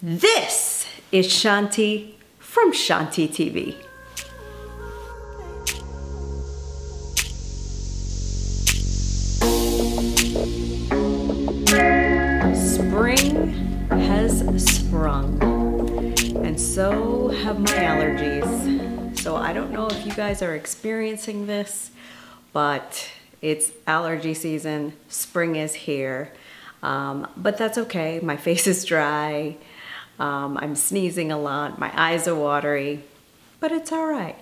This is Shanti from Shanti TV. Spring has sprung, and so have my allergies. So I don't know if you guys are experiencing this, but it's allergy season. Spring is here, but that's okay. My face is dry. I'm sneezing a lot. My eyes are watery, but it's all right.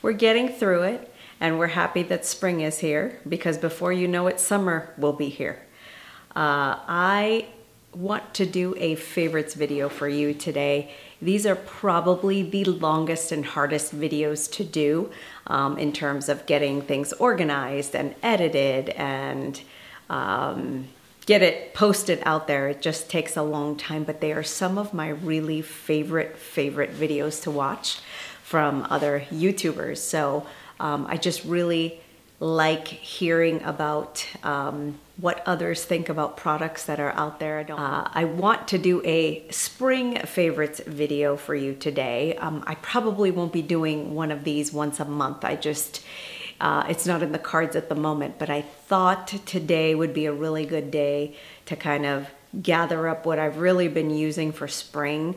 We're getting through it, and we're happy that spring is here because before you know it, summer will be here. I want to do a favorites video for you today. These are probably the longest and hardest videos to do in terms of getting things organized and edited and get it posted out there. It just takes a long time, but they are some of my really favorite videos to watch from other YouTubers. So I just really like hearing about what others think about products that are out there. I want to do a spring favorites video for you today. I probably won't be doing one of these once a month. It's not in the cards at the moment, but I thought today would be a really good day to kind of gather up what I've really been using for spring.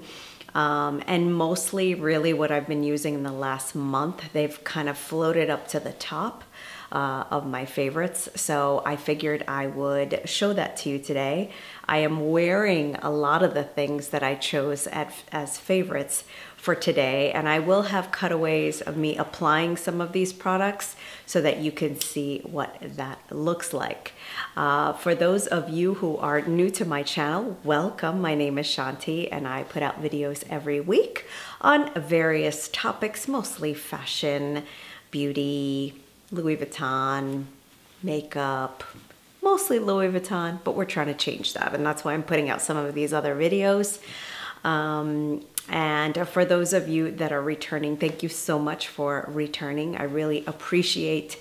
And mostly really what I've been using in the last month. They've kind of floated up to the top of my favorites. So I figured I would show that to you today. I am wearing a lot of the things that I chose as favorites for today, and I will have cutaways of me applying some of these products so that you can see what that looks like. For those of you who are new to my channel, welcome. My name is Shanti, and I put out videos every week on various topics, mostly fashion, beauty, Louis Vuitton, makeup, mostly Louis Vuitton, but we're trying to change that, and that's why I'm putting out some of these other videos. And for those of you that are returning, thank you so much for returning. I really appreciate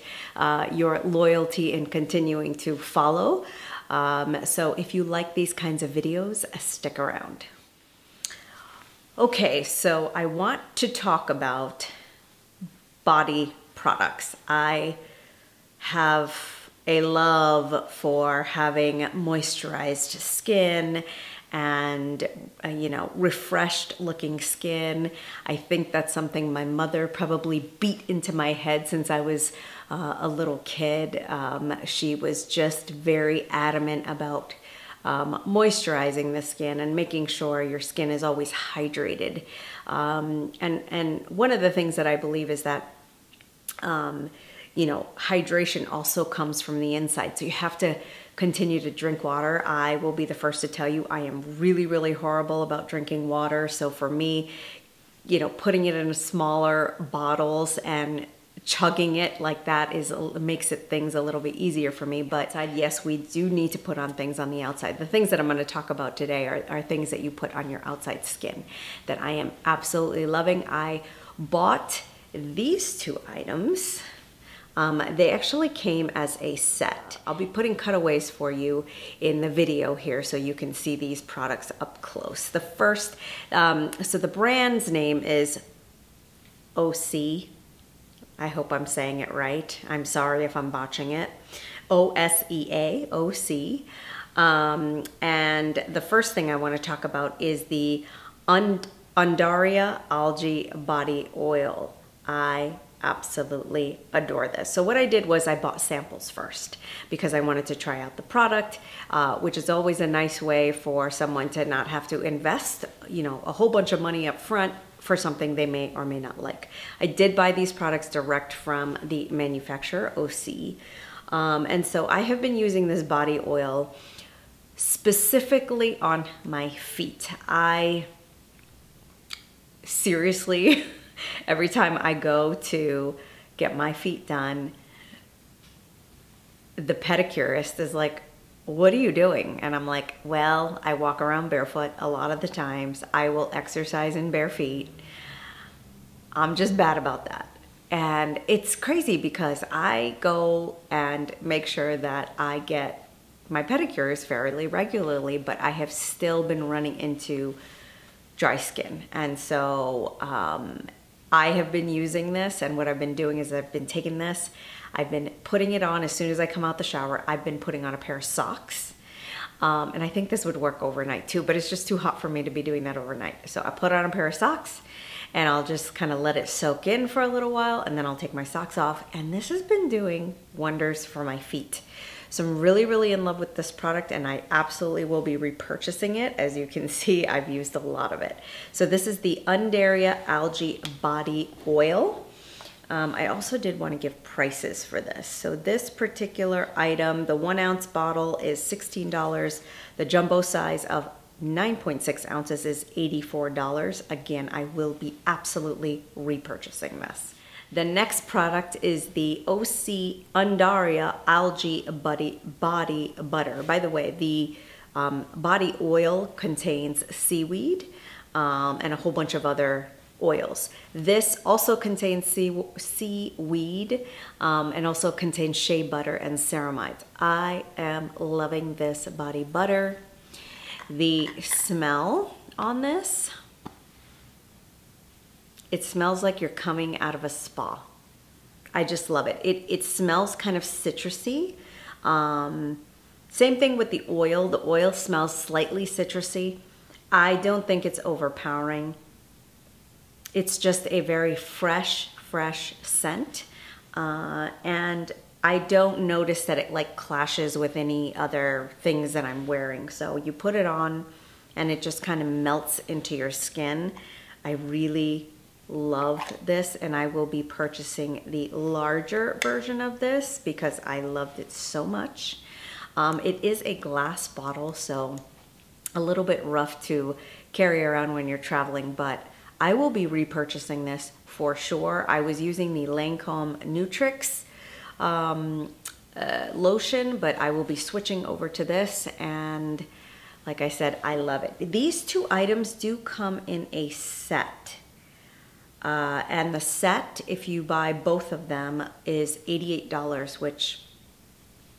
your loyalty in continuing to follow. So if you like these kinds of videos, stick around. Okay, so I want to talk about body products. I have a love for having moisturized skin and you know, refreshed looking skin. I think that's something my mother probably beat into my head since I was a little kid. She was just very adamant about moisturizing the skin and making sure your skin is always hydrated. And one of the things that I believe is that you know, hydration also comes from the inside. So you have to continue to drink water. I will be the first to tell you I am really horrible about drinking water. So for me, you know, putting it in smaller bottles and chugging it like that makes things a little bit easier for me. But yes, we do need to put on things on the outside. The things that I'm going to talk about today are things that you put on your outside skin that I am absolutely loving. I bought these two items. They actually came as a set. I'll be putting cutaways for you in the video here so you can see these products up close. The first, so the brand's name is Osea. I hope I'm saying it right. I'm sorry if I'm botching it. Osea, Osea. And the first thing I want to talk about is the Undaria Algae Body Oil. I absolutely adore this. So what I did was I bought samples first because I wanted to try out the product, which is always a nice way for someone to not have to invest, you know, a whole bunch of money up front for something they may or may not like. I did buy these products direct from the manufacturer, Osea. And so I have been using this body oil specifically on my feet. I seriously, every time I go to get my feet done, the pedicurist is like, "What are you doing?" And I'm like, "Well, I walk around barefoot a lot of the times. I will exercise in bare feet. I'm just bad about that." And it's crazy because I go and make sure that I get my pedicures fairly regularly, but I have still been running into dry skin. And so I have been using this, and what I've been doing is I've been taking this, I've been putting it on as soon as I come out the shower. I've been putting on a pair of socks. And I think this would work overnight too, but it's just too hot for me to be doing that overnight. So I put on a pair of socks and I'll just kind of let it soak in for a little while, and then I'll take my socks off. And this has been doing wonders for my feet. So I'm really, really in love with this product, and I absolutely will be repurchasing it. As you can see, I've used a lot of it. So this is the Undaria Algae Body Oil. I also did want to give prices for this. So this particular item, the 1 ounce bottle is $16. The jumbo size of 9.6 ounces is $84. Again, I will be absolutely repurchasing this. The next product is the Osea Undaria Algae Body Butter. By the way, the body oil contains seaweed and a whole bunch of other oils. This also contains seaweed and also contains shea butter and ceramides. I am loving this body butter. The smell on this, it smells like you're coming out of a spa. I just love it. It smells kind of citrusy. Same thing with the oil. The oil smells slightly citrusy. I don't think it's overpowering. It's just a very fresh scent. And I don't notice that it like clashes with any other things that I'm wearing. So you put it on and it just kind of melts into your skin. I really loved this, and I will be purchasing the larger version of this because I loved it so much. It is a glass bottle, so a little bit rough to carry around when you're traveling, but I will be repurchasing this for sure. I was using the Lancome Nutrix lotion, but I will be switching over to this, and like I said, I love it. These two items do come in a set. And the set, if you buy both of them, is $88, which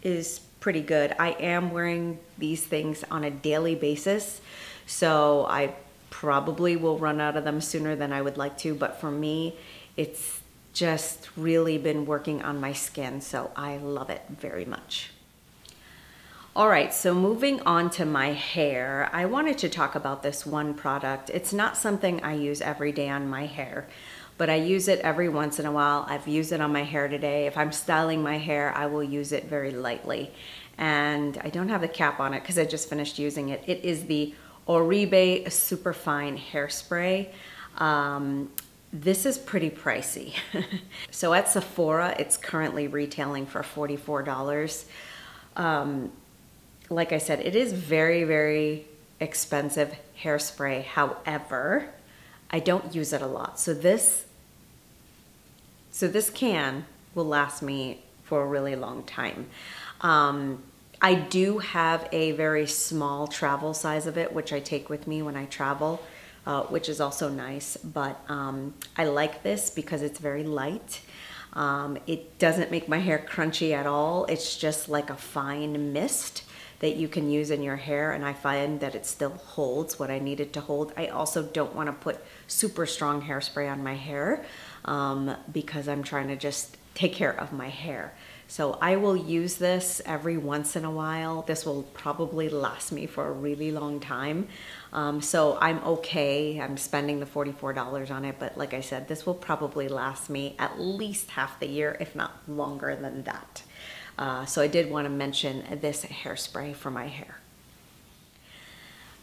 is pretty good. I am wearing these things on a daily basis, so I probably will run out of them sooner than I would like to, but for me, it's just really been working on my skin, so I love it very much. All right, so moving on to my hair, I wanted to talk about this one product. It's not something I use every day on my hair, but I use it every once in a while. I've used it on my hair today. If I'm styling my hair, I will use it very lightly. And I don't have the cap on it because I just finished using it. It is the Oribe Superfine Hairspray. This is pretty pricey. So at Sephora, it's currently retailing for $44. Like I said, it is very, very expensive hairspray. However, I don't use it a lot. So this can will last me for a really long time. I do have a very small travel size of it, which I take with me when I travel, which is also nice. But I like this because it's very light. It doesn't make my hair crunchy at all. It's just like a fine mist that you can use in your hair, and I find that it still holds what I need it to hold. I also don't want to put super strong hairspray on my hair because I'm trying to just take care of my hair. So I will use this every once in a while. This will probably last me for a really long time. So I'm okay. I'm spending the $44 on it, but like I said, this will probably last me at least half the year, if not longer than that. So I did want to mention this hairspray for my hair.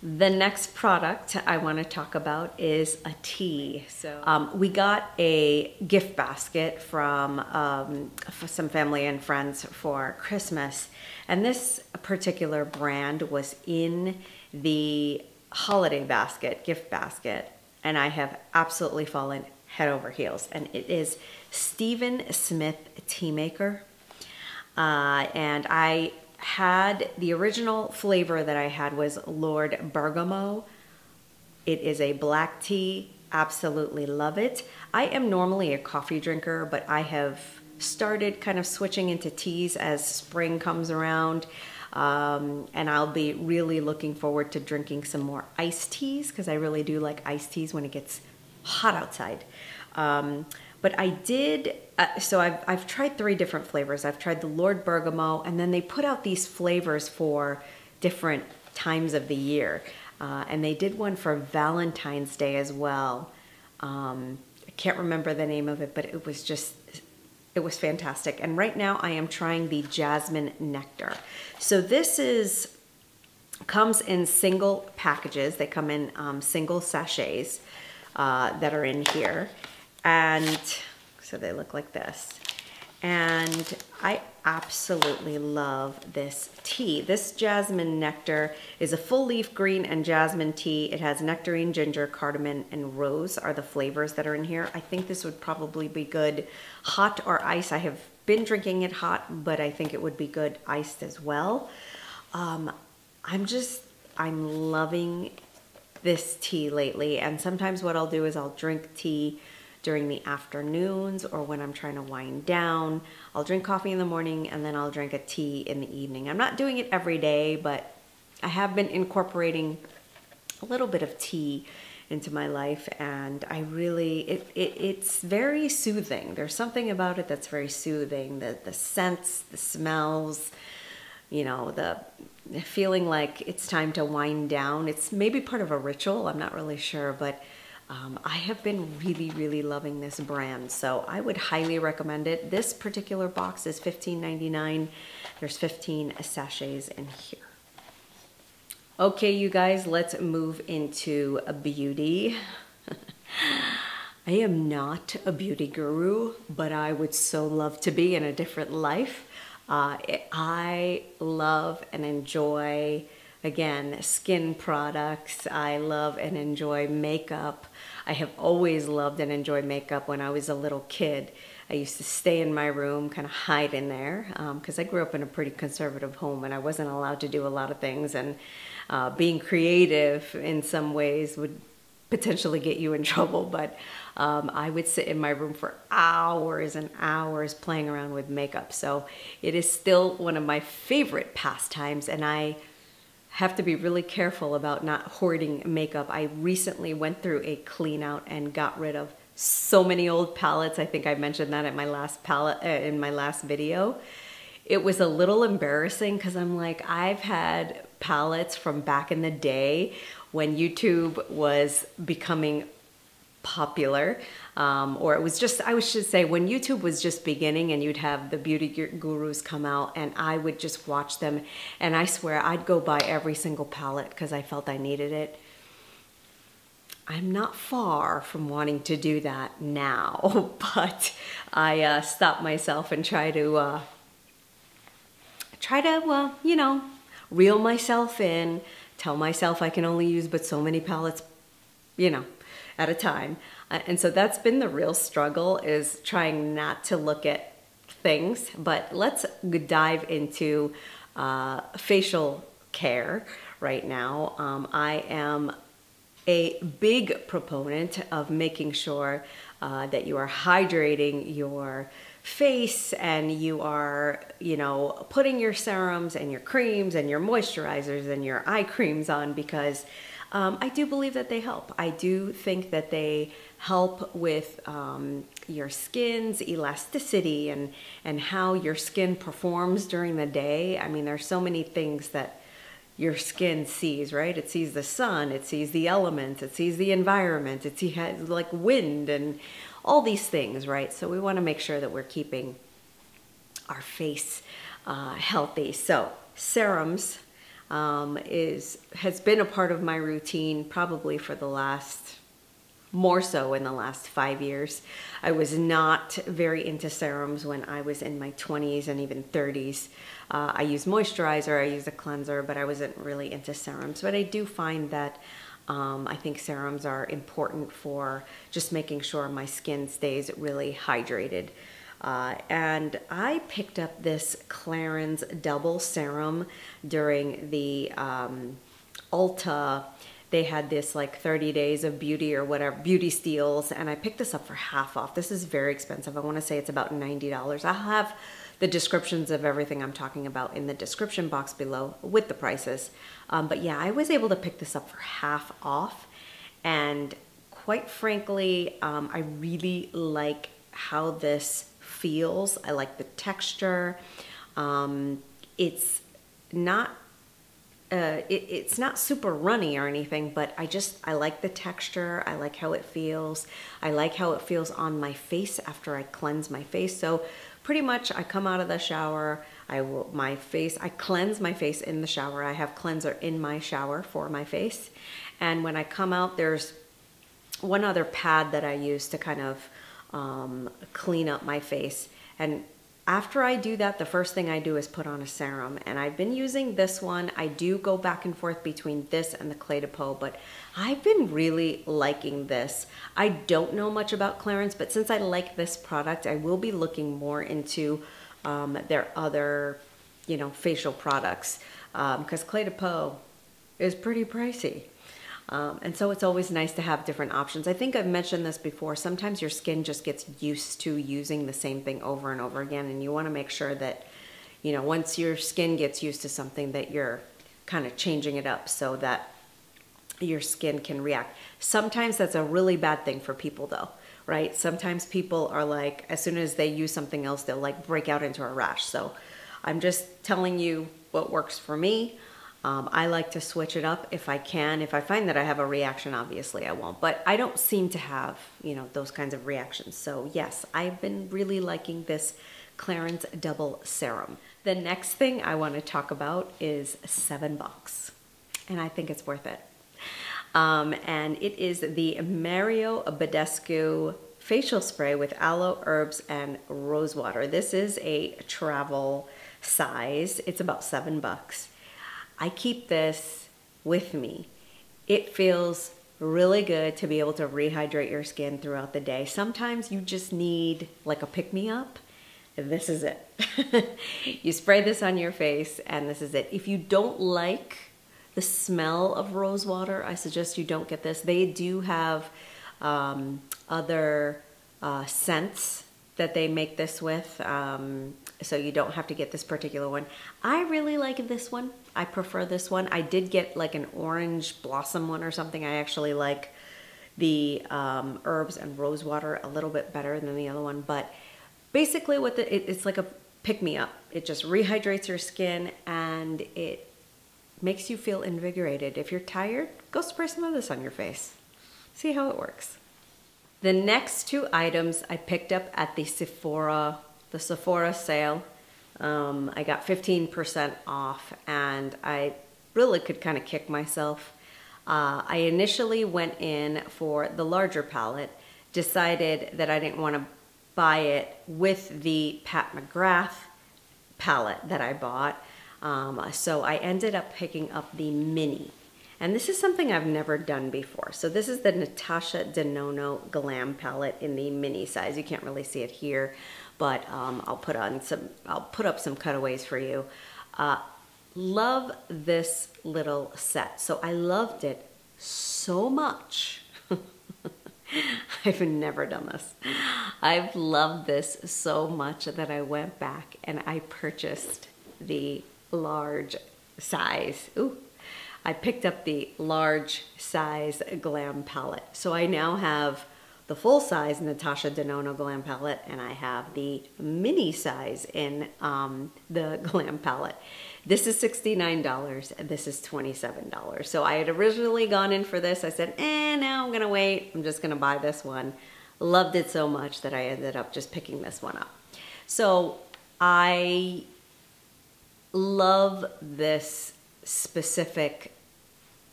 The next product I want to talk about is a tea. So we got a gift basket from some family and friends for Christmas, and this particular brand was in the holiday basket, gift basket, and I have absolutely fallen head over heels, and it is Smith Teamaker. And I had the original flavor that I had was Lord Bergamo. It is a black tea. Absolutely love it. I am normally a coffee drinker, but I have started kind of switching into teas as spring comes around. And I'll be really looking forward to drinking some more iced teas because I really do like iced teas when it gets hot outside. But I did, so I've tried 3 different flavors. I've tried the Lord Bergamot, and then they put out these flavors for different times of the year. And they did one for Valentine's Day as well. I can't remember the name of it, but it was fantastic. And right now I am trying the Jasmine Nectar. So this comes in single packages. They come in single sachets that are in here. And so they look like this. And I absolutely love this tea. This Jasmine Nectar is a full leaf green and jasmine tea. It has nectarine, ginger, cardamom, and rose are the flavors that are in here. I think this would probably be good hot or ice. I have been drinking it hot, but I think it would be good iced as well. I'm loving this tea lately. And sometimes what I'll do is I'll drink tea during the afternoons or when I'm trying to wind down. I'll drink coffee in the morning and then I'll drink a tea in the evening. I'm not doing it every day, but I have been incorporating a little bit of tea into my life, and I really, it's very soothing. There's something about it that's very soothing. The scents, the smells, you know, the feeling like it's time to wind down. It's maybe part of a ritual, I'm not really sure, but I have been really loving this brand, so I would highly recommend it. This particular box is $15.99. There's 15 sachets in here. Okay, you guys, let's move into beauty. I am not a beauty guru, but I would so love to be in a different life. I love and enjoy, again, skin products. I love and enjoy makeup. I have always loved and enjoyed makeup when I was a little kid. I used to stay in my room, kind of hide in there, because I grew up in a pretty conservative home and I wasn't allowed to do a lot of things. And being creative in some ways would potentially get you in trouble, but I would sit in my room for hours and hours playing around with makeup. So it is still one of my favorite pastimes, and I have to be really careful about not hoarding makeup. I recently went through a clean out and got rid of so many old palettes. I think I mentioned that at my last in my last video. It was a little embarrassing because I'm like, I've had palettes from back in the day when YouTube was becoming popular, or it was just, I should say, when YouTube was just beginning and you'd have the beauty gurus come out and I would just watch them, and I swear I'd go buy every single palette because I felt I needed it. I'm not far from wanting to do that now, but I stop myself and try to you know, reel myself in, tell myself I can only use but so many palettes, you know, at a time. And so that's been the real struggle, is trying not to look at things. But let's dive into facial care right now. I am a big proponent of making sure that you are hydrating your face and you are, you know, putting your serums and your creams and your moisturizers and your eye creams on, because I do believe that they help. I do think that they help with your skin's elasticity and how your skin performs during the day. I mean, there's so many things that your skin sees, right? It sees the sun, it sees the elements, it sees the environment, it sees like wind and all these things, right? So we want to make sure that we're keeping our face healthy. So serums has been a part of my routine probably for the last, more so in the last 5 years. I was not very into serums when I was in my 20s and even 30s. I used moisturizer, I used a cleanser, but I wasn't really into serums. But I do find that I think serums are important for just making sure my skin stays really hydrated. And I picked up this Clarins double serum during the Ulta. They had this like 30 days of beauty or whatever, beauty steals, and I picked this up for half off. This is very expensive. I want to say it's about $90. I'll have the descriptions of everything I'm talking about in the description box below with the prices. But yeah, I was able to pick this up for half off, and quite frankly, I really like how this feels. I like the texture. It's not it's not super runny or anything, but I like the texture. I like how it feels. I like how it feels on my face after I cleanse my face. So pretty much I come out of the shower, I cleanse my face in the shower. I have cleanser in my shower for my face. And when I come out, there's one other pad that I use to kind of clean up my face. And after I do that, the first thing I do is put on a serum. And I've been using this one. I do go back and forth between this and the Cle De Peau, but I've been really liking this. I don't know much about Clarins, but since I like this product, I will be looking more into their other, you know, facial products, because Cle De Peau is pretty pricey. And so it's always nice to have different options. I think I've mentioned this before. Sometimes your skin just gets used to using the same thing over and over again, and you want to make sure that, you know, once your skin gets used to something, that you're kind of changing it up so that your skin can react. Sometimes that's a really bad thing for people though, right? Sometimes people are like, as soon as they use something else, they'll like break out into a rash. So I'm just telling you what works for me. I like to switch it up if I can. If I find that I have a reaction, obviously I won't. But I don't seem to have, you know, those kinds of reactions. So yes, I've been really liking this Clarins Double Serum. The next thing I want to talk about is $7. And I think it's worth it. And it is the Mario Badescu Facial Spray with Aloe, Herbs, and Rose Water. This is a travel size. It's about $7. I keep this with me. It feels really good to be able to rehydrate your skin throughout the day. Sometimes you just need like a pick-me-up. This is it. You spray this on your face and this is it. If you don't like the smell of rose water, I suggest you don't get this. They do have other scents that they make this with, so you don't have to get this particular one. I really like this one. I prefer this one. I did get like an orange blossom one or something. I actually like the herbs and rose water a little bit better than the other one, but basically what it's like a pick-me-up. It just rehydrates your skin and it makes you feel invigorated. If you're tired, go spray some of this on your face. See how it works. The next two items I picked up at the Sephora sale. I got 15% off and I really could kind of kick myself. I initially went in for the larger palette, decided that I didn't want to buy it with the Pat McGrath palette that I bought. So I ended up picking up the mini. And this is something I've never done before. So this is the Natasha Denona Glam palette in the mini size. You can't really see it here, but I'll put up some cutaways for you. Love this little set. So I loved it so much. I've never done this. I've loved this so much that I went back and I purchased the large size. Ooh. I picked up the large size Glam palette. So I now have the full size Natasha Denona Glam palette and I have the mini size in the Glam palette. This is $69 and this is $27. So I had originally gone in for this. I said, now I'm gonna wait. I'm just gonna buy this one. Loved it so much that I ended up just picking this one up. So I love this specific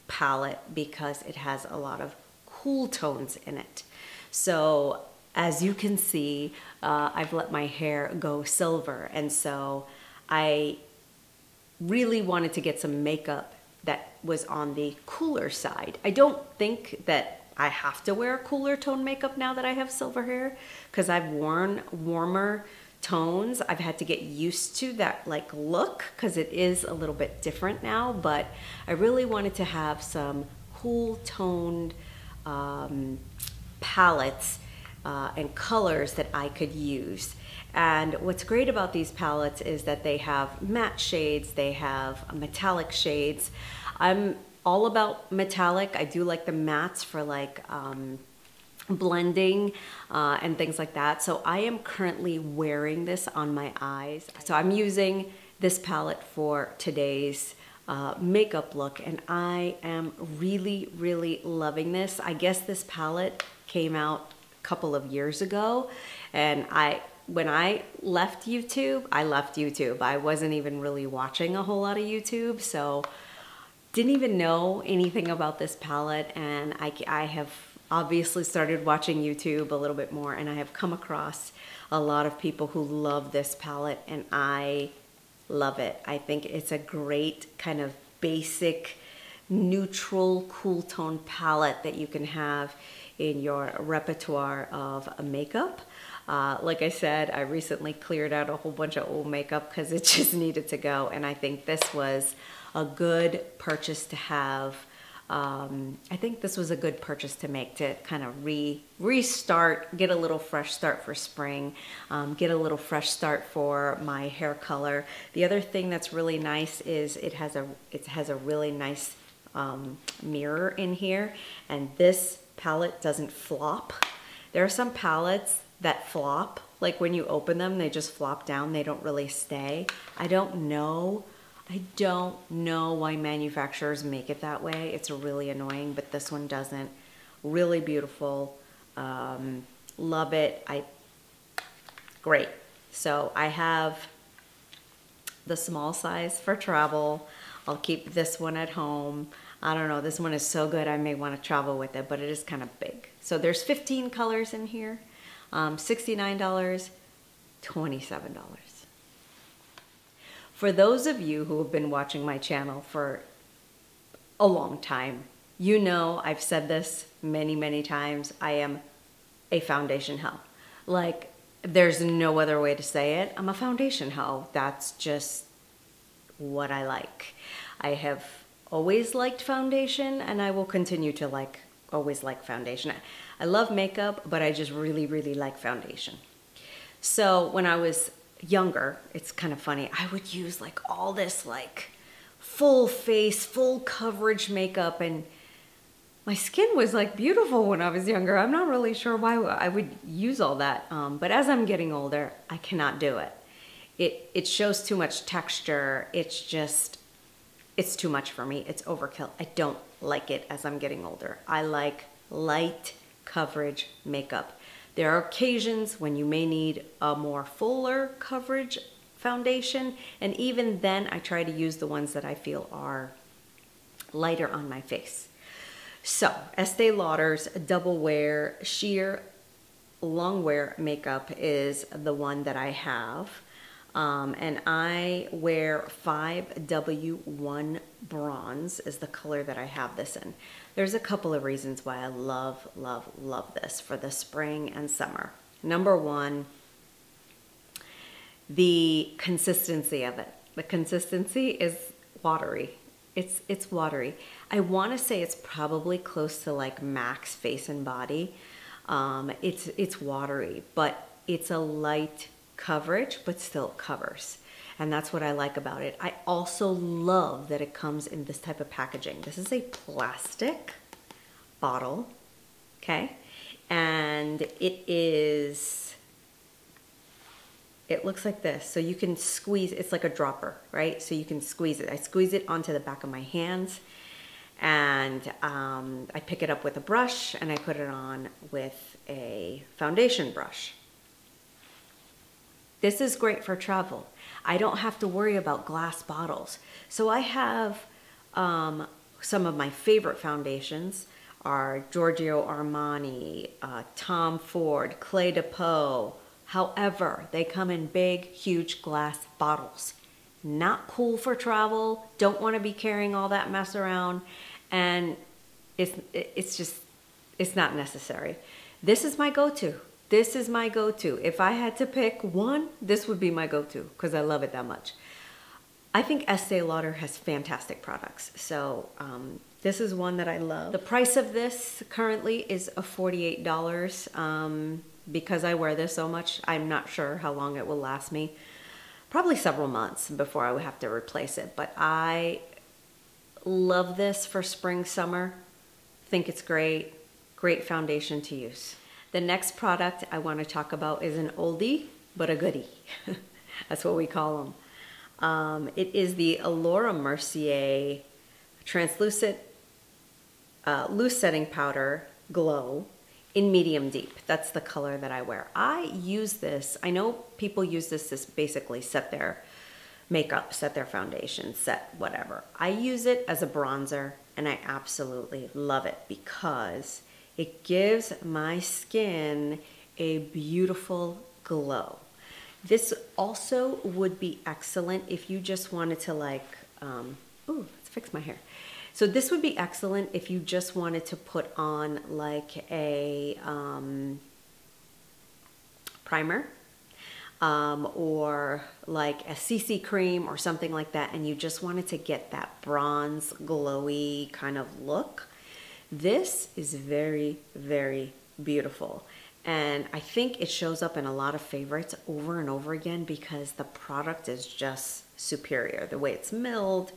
palette because it has a lot of cool tones in it. So as you can see, I've let my hair go silver, and so I really wanted to get some makeup that was on the cooler side. I don't think that I have to wear cooler tone makeup now that I have silver hair, because I've worn warmer tones. I've had to get used to that like look because it is a little bit different now, but I really wanted to have some cool toned palettes and colors that I could use. And what's great about these palettes is that they have matte shades, they have metallic shades. I'm all about metallic. I do like the mattes for like blending and things like that. So I am currently wearing this on my eyes. So I'm using this palette for today's makeup look, and I am really, really loving this. I guess this palette came out a couple of years ago, and when I left YouTube, I wasn't even really watching a whole lot of YouTube, so didn't even know anything about this palette, and I have obviously started watching YouTube a little bit more, and I have come across a lot of people who love this palette, and I love it. I think it's a great kind of basic, neutral, cool tone palette that you can have in your repertoire of makeup. Like I said, I recently cleared out a whole bunch of old makeup because it just needed to go, and I think this was a good purchase to have. I think this was a good purchase to make, to kind of restart, get a little fresh start for spring, get a little fresh start for my hair color. The other thing that's really nice is it has a really nice mirror in here, and this palette doesn't flop. There are some palettes that flop, like when you open them, they just flop down, they don't really stay. I don't know why manufacturers make it that way. It's really annoying, but this one doesn't. Really beautiful. Love it. Great. So I have the small size for travel. I'll keep this one at home. I don't know, this one is so good I may want to travel with it, but it is kind of big. So there's 15 colors in here. $69, $27. For those of you who have been watching my channel for a long time, you know I've said this many, many times. I am a foundation hoe. Like, there's no other way to say it. I'm a foundation hoe. That's just what I like. I have always liked foundation, and I will continue to always like foundation. I love makeup, but I just really, really like foundation. So when I was younger, it's kind of funny, I would use like all this like full face, full coverage makeup, and my skin was like beautiful when I was younger. I'm not really sure why I would use all that, but as I'm getting older, I cannot do it. It shows too much texture. It's too much for me. It's overkill. I don't like it as I'm getting older. I like light coverage makeup. There are occasions when you may need a more fuller coverage foundation, and even then I try to use the ones that I feel are lighter on my face. So Estee Lauder's Double Wear Sheer Long Wear Makeup is the one that I have. And I wear 5W1 Bronze is the color that I have this in. There's a couple of reasons why I love, love, love this for the spring and summer. Number one, the consistency of it. The consistency is watery. It's watery. I want to say it's probably close to like MAC's Face and Body. It's watery, but it's a light coverage, but still covers. And that's what I like about it. I also love that it comes in this type of packaging. This is a plastic bottle, okay? And it looks like this. So you can squeeze, it's like a dropper, right? So you can squeeze it. I squeeze it onto the back of my hands, and I pick it up with a brush, and I put it on with a foundation brush. This is great for travel. I don't have to worry about glass bottles. So I have some of my favorite foundations are Giorgio Armani, Tom Ford, Cle De Peau. However, they come in big, huge glass bottles. Not cool for travel. Don't want to be carrying all that mess around. And it's not necessary. This is my go-to. This is my go-to. If I had to pick one, this would be my go-to because I love it that much. I think Estee Lauder has fantastic products. So this is one that I love. The price of this currently is $48. because I wear this so much, I'm not sure how long it will last me. Probably several months before I would have to replace it. But I love this for spring, summer. Think it's great. Great foundation to use. The next product I want to talk about is an oldie, but a goodie. That's what we call them. It is the Laura Mercier Translucent Loose Setting Powder Glow in medium deep. That's the color that I wear. I use this, I know people use this to basically set their makeup, set their foundation, set whatever. I use it as a bronzer and I absolutely love it because it gives my skin a beautiful glow. This also would be excellent if you just wanted to like, ooh, let's fix my hair. So this would be excellent if you just wanted to put on like a primer or like a CC cream or something like that, and you just wanted to get that bronze glowy kind of look. This is very, very beautiful. And I think it shows up in a lot of favorites over and over again because the product is just superior. The way it's milled,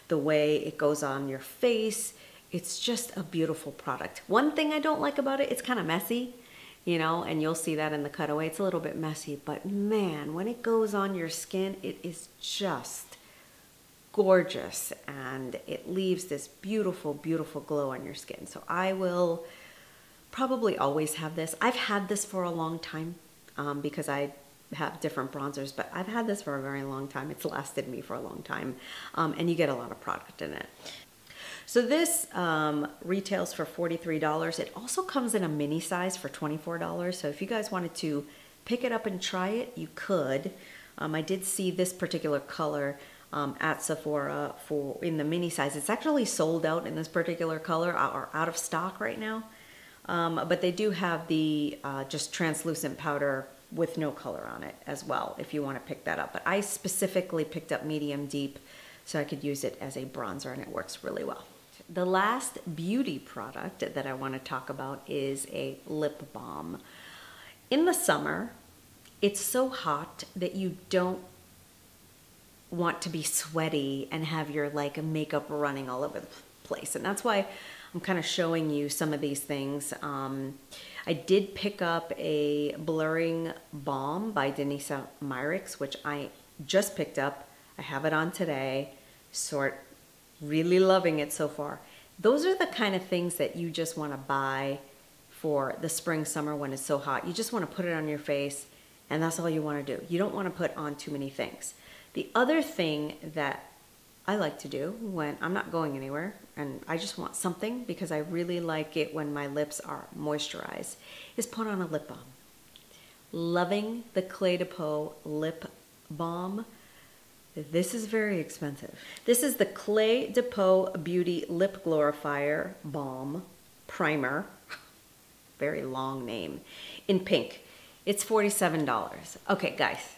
the way it goes on your face, it's just a beautiful product. One thing I don't like about it, it's kind of messy, you know, and you'll see that in the cutaway. It's a little bit messy, but man, when it goes on your skin, it is just gorgeous and it leaves this beautiful, beautiful glow on your skin. So I will probably always have this. I've had this for a long time because I have different bronzers, but I've had this for a very long time. It's lasted me for a long time, and you get a lot of product in it. So this retails for $43. It also comes in a mini size for $24. So if you guys wanted to pick it up and try it, you could. I did see this particular color at Sephora in the mini size. It's actually sold out in this particular color or out of stock right now. But they do have the just translucent powder with no color on it as well if you want to pick that up. But I specifically picked up medium deep so I could use it as a bronzer and it works really well. The last beauty product that I want to talk about is a lip balm. In the summer, it's so hot that you don't want to be sweaty and have your like makeup running all over the place. And that's why I'm kind of showing you some of these things. I did pick up a blurring balm by Denisa Myricks, which I just picked up. I have it on today. Really loving it so far. Those are the kind of things that you just want to buy for the spring, summer when it's so hot. You just want to put it on your face and that's all you want to do. You don't want to put on too many things. The other thing that I like to do when I'm not going anywhere and I just want something because I really like it when my lips are moisturized is put on a lip balm. Loving the Cle De Peau lip balm. This is very expensive. This is the Cle De Peau Beauty Lip Glorifier Balm Primer. Very long name. In pink. It's $47. Okay, guys.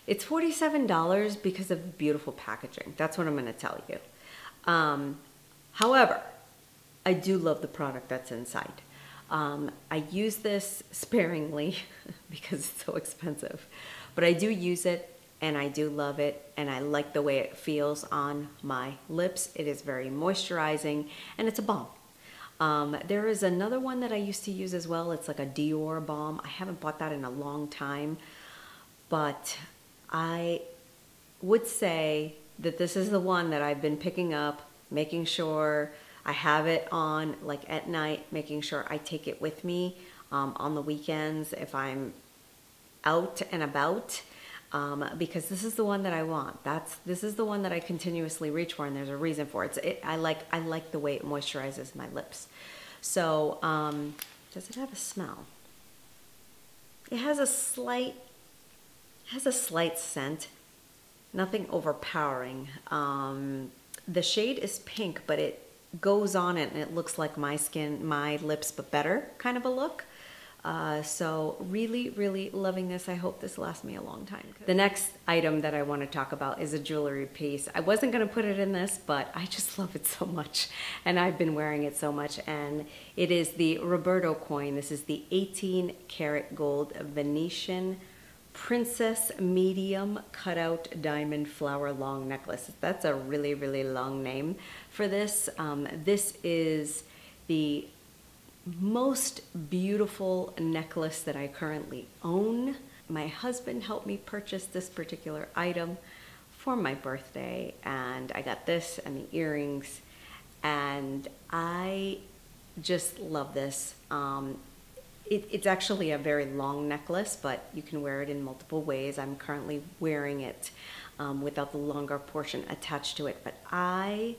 It's $47 because of the beautiful packaging. That's what I'm going to tell you. However, I do love the product that's inside. I use this sparingly because it's so expensive. But I do use it and I do love it and I like the way it feels on my lips. It is very moisturizing and it's a balm. There is another one that I used to use as well. It's like a Dior balm. I haven't bought that in a long time, but I would say that this is the one that I've been picking up, making sure I have it on like at night, making sure I take it with me on the weekends if I'm out and about, because this is the one that I want. This is the one that I continuously reach for, and there's a reason for it. I like the way it moisturizes my lips. So does it have a smell? It has a slight scent, nothing overpowering. The shade is pink, but it goes on it and it looks like my skin, my lips, but better kind of a look. So really, really loving this. I hope this lasts me a long time. The next item that I want to talk about is a jewelry piece. I wasn't going to put it in this, but I just love it so much. And I've been wearing it so much. And it is the Roberto coin. This is the 18 karat gold Venetian Princess medium cutout diamond flower long necklace. That's a really, really long name for this. This is the most beautiful necklace that I currently own. My husband helped me purchase this particular item for my birthday, and I got this and the earrings, and I just love this. It's actually a very long necklace, but you can wear it in multiple ways. I'm currently wearing it without the longer portion attached to it, but I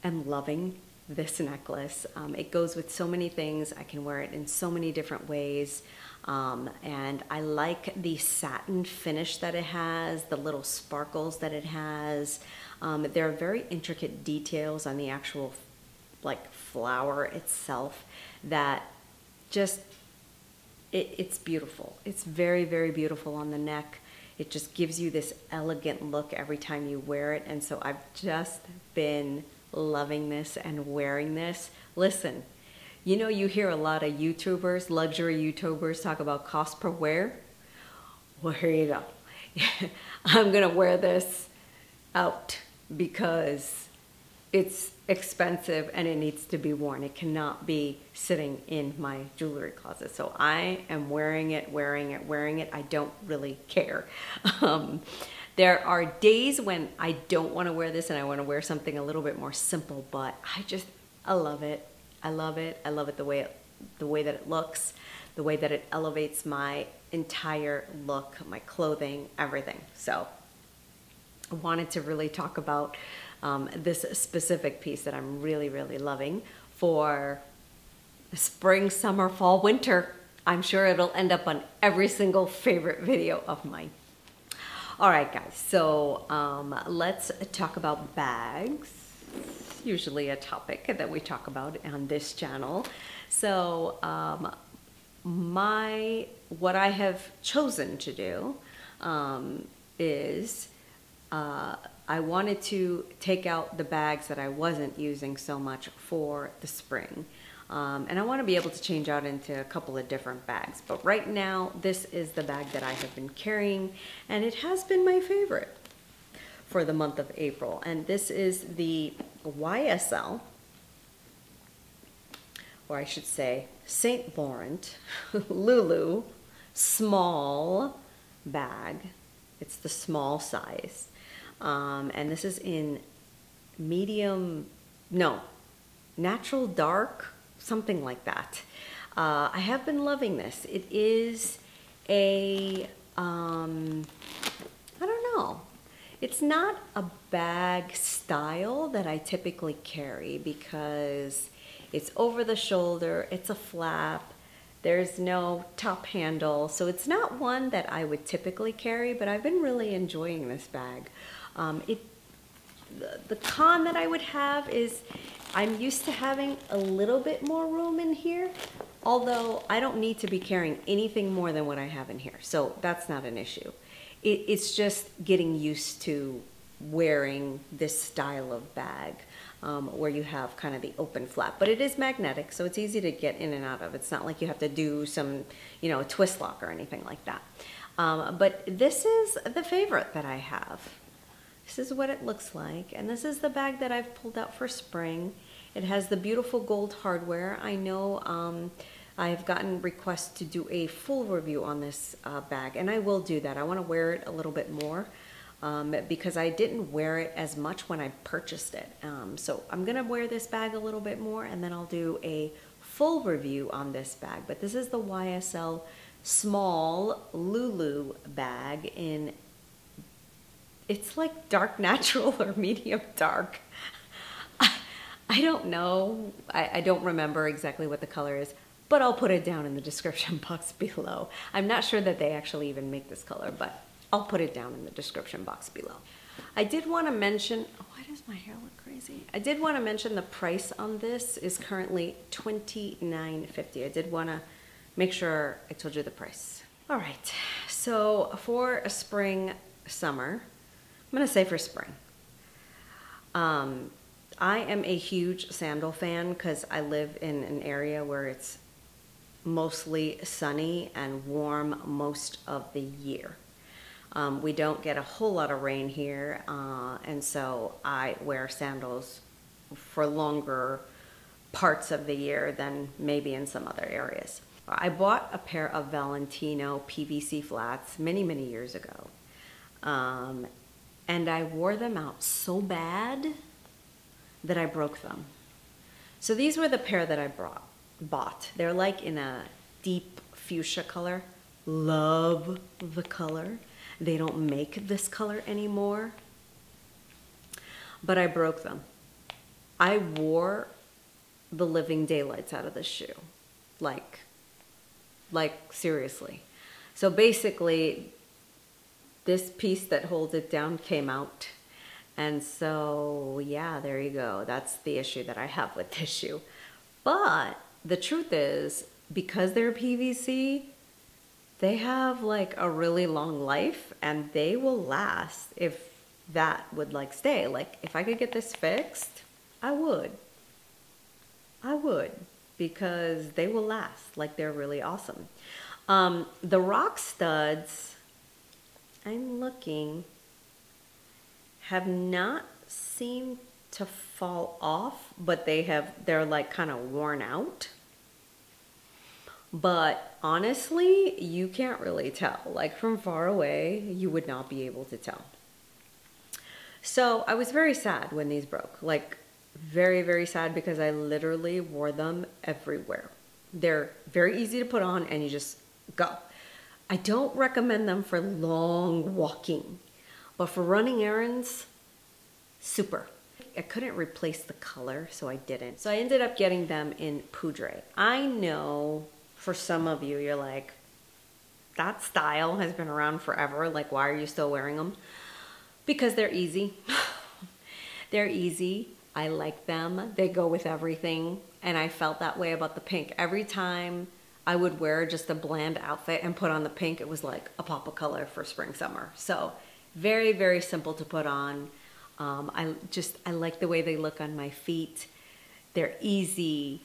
am loving this necklace. It goes with so many things. I can wear it in so many different ways. And I like the satin finish that it has, the little sparkles that it has. There are very intricate details on the actual like flower itself that just, it's beautiful. It's very, very beautiful on the neck. It just gives you this elegant look every time you wear it. And so I've just been loving this and wearing this. Listen, you know, you hear a lot of YouTubers, luxury YouTubers, talk about cost per wear. Well, here you go. I'm gonna wear this out because it's expensive and it needs to be worn. It cannot be sitting in my jewelry closet. So I am wearing it, wearing it, wearing it. I don't really care. There are days when I don't want to wear this and I want to wear something a little bit more simple, but I love it. I love it. I love it the way that it looks, the way that it elevates my entire look, my clothing, everything. So I wanted to really talk about this specific piece that I'm really, really loving for spring, summer, fall, winter. I'm sure it'll end up on every single favorite video of mine. All right, guys, so let's talk about bags. Usually a topic that we talk about on this channel. So what I have chosen to do is I wanted to take out the bags that I wasn't using so much for the spring. And I want to be able to change out into a couple of different bags. But right now, this is the bag that I have been carrying, and it has been my favorite for the month of April. And this is the YSL, or I should say St. Laurent Lulu small bag. It's the small size. And this is in medium, no, natural dark, something like that. I have been loving this. It is a, I don't know. It's not a bag style that I typically carry because it's over the shoulder, it's a flap, there's no top handle, so it's not one that I would typically carry, but I've been really enjoying this bag. The con that I would have is I'm used to having a little bit more room in here, although I don't need to be carrying anything more than what I have in here, so that's not an issue. It's just getting used to wearing this style of bag where you have kind of the open flap, but it is magnetic, so it's easy to get in and out of. It's not like you have to do some, you know, a twist lock or anything like that. But this is the favorite that I have. This is what it looks like, and this is the bag that I've pulled out for spring. It has the beautiful gold hardware. I know I've gotten requests to do a full review on this bag, and I will do that. I want to wear it a little bit more because I didn't wear it as much when I purchased it. So I'm going to wear this bag a little bit more, and then I'll do a full review on this bag. But this is the YSL small Lulu bag in, it's like dark natural or medium dark. I don't know. I don't remember exactly what the color is, but I'll put it down in the description box below. I'm not sure that they actually even make this color, but I'll put it down in the description box below. I did want to mention, oh, why does my hair look crazy? I did want to mention the price on this is currently $29.50. I did want to make sure I told you the price. All right, so for a spring, summer, I'm gonna say for spring. I am a huge sandal fan because I live in an area where it's mostly sunny and warm most of the year. We don't get a whole lot of rain here, and so I wear sandals for longer parts of the year than maybe in some other areas. I bought a pair of Valentino PVC flats many, many years ago. And I wore them out so bad that I broke them. So these were the pair that I bought. They're like in a deep fuchsia color. Love the color. They don't make this color anymore. But I broke them. I wore the living daylights out of this shoe. Like seriously. So basically, this piece that holds it down came out. And so, yeah, there you go. That's the issue that I have with this shoe. But the truth is, because they're PVC, they have like a really long life and they will last if that would like stay. Like if I could get this fixed, I would. Because they will last. Like they're really awesome. The rock studs, I'm looking, have not seemed to fall off, but they're like kind of worn out. But honestly, you can't really tell. Like from far away, you would not be able to tell. So I was very sad when these broke. Like very, very sad because I literally wore them everywhere. They're very easy to put on and you just go. I don't recommend them for long walking, but for running errands, super. I couldn't replace the color, so I didn't. So I ended up getting them in Poudre. I know for some of you, you're like, that style has been around forever. Like, why are you still wearing them? Because they're easy. They're easy. I like them. They go with everything. And I felt that way about the pink. Every time I would wear just a bland outfit and put on the pink, it was like a pop of color for spring, summer. So very, very simple to put on. I like the way they look on my feet. They're easy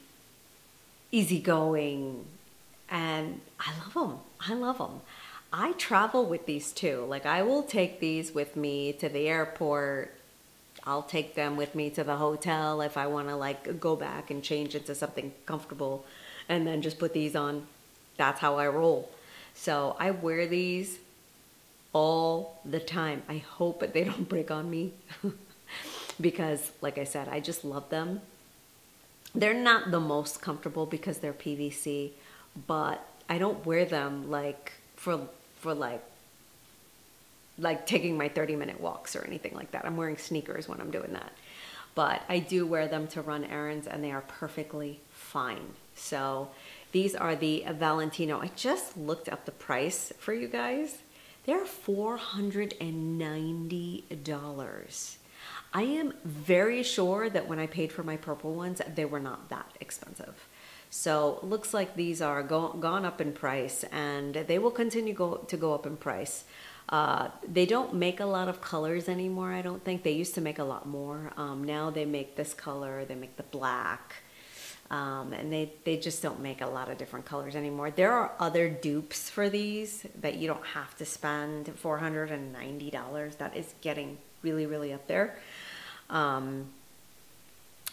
going, and I love them. I love them. I travel with these too. Like I will take these with me to the airport. I'll take them with me to the hotel if I want to like go back and change into something comfortable and then just put these on. That's how I roll. So I wear these all the time. I hope they don't break on me because like I said, I just love them. They're not the most comfortable because they're PVC, but I don't wear them like for like taking my 30-minute walks or anything like that. I'm wearing sneakers when I'm doing that. But I do wear them to run errands and they are perfectly fine. So these are the Valentino. I just looked up the price for you guys. They're $490. I am very sure that when I paid for my purple ones, they were not that expensive. So looks like these are gone up in price and they will continue to go up in price. They don't make a lot of colors anymore, I don't think. They used to make a lot more. Now they make this color, they make the black, and they just don't make a lot of different colors anymore. There are other dupes for these that you don't have to spend $490. That is getting really, really up there.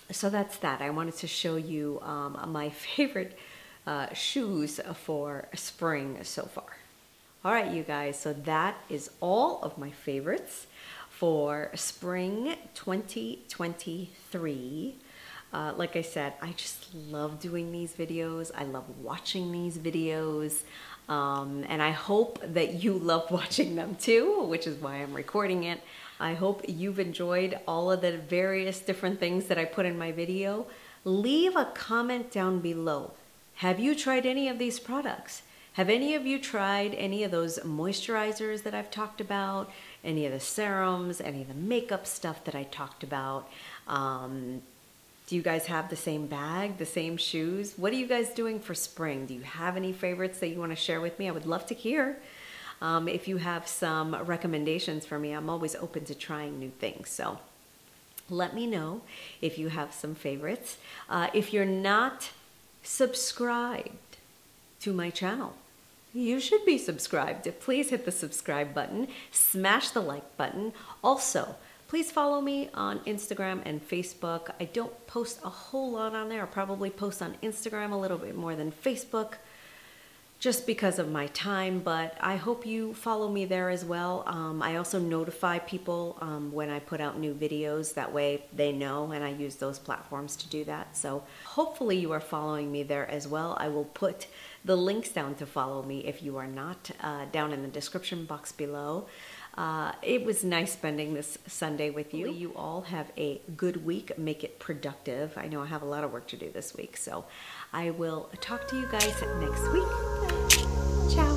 So that's that. I wanted to show you my favorite shoes for spring so far. All right, you guys, so that is all of my favorites for spring 2023. Like I said, I just love doing these videos. I love watching these videos. And I hope that you love watching them too, which is why I'm recording it. I hope you've enjoyed all of the various different things that I put in my video. Leave a comment down below. Have you tried any of these products? Have any of you tried any of those moisturizers that I've talked about? Any of the serums, any of the makeup stuff that I talked about? Do you guys have the same bag, the same shoes? What are you guys doing for spring? Do you have any favorites that you want to share with me? I would love to hear. If you have some recommendations for me, I'm always open to trying new things. So let me know if you have some favorites. If you're not subscribed to my channel, you should be subscribed. Please hit the subscribe button, smash the like button. Also, please follow me on Instagram and Facebook. I don't post a whole lot on there. I'll probably post on Instagram a little bit more than Facebook just because of my time, but I hope you follow me there as well. I also notify people when I put out new videos. That way they know, and I use those platforms to do that. So hopefully you are following me there as well. I will put the links down to follow me if you are not, down in the description box below. It was nice spending this Sunday with you. You all have a good week. Make it productive. I know I have a lot of work to do this week, so I will talk to you guys next week. Ciao.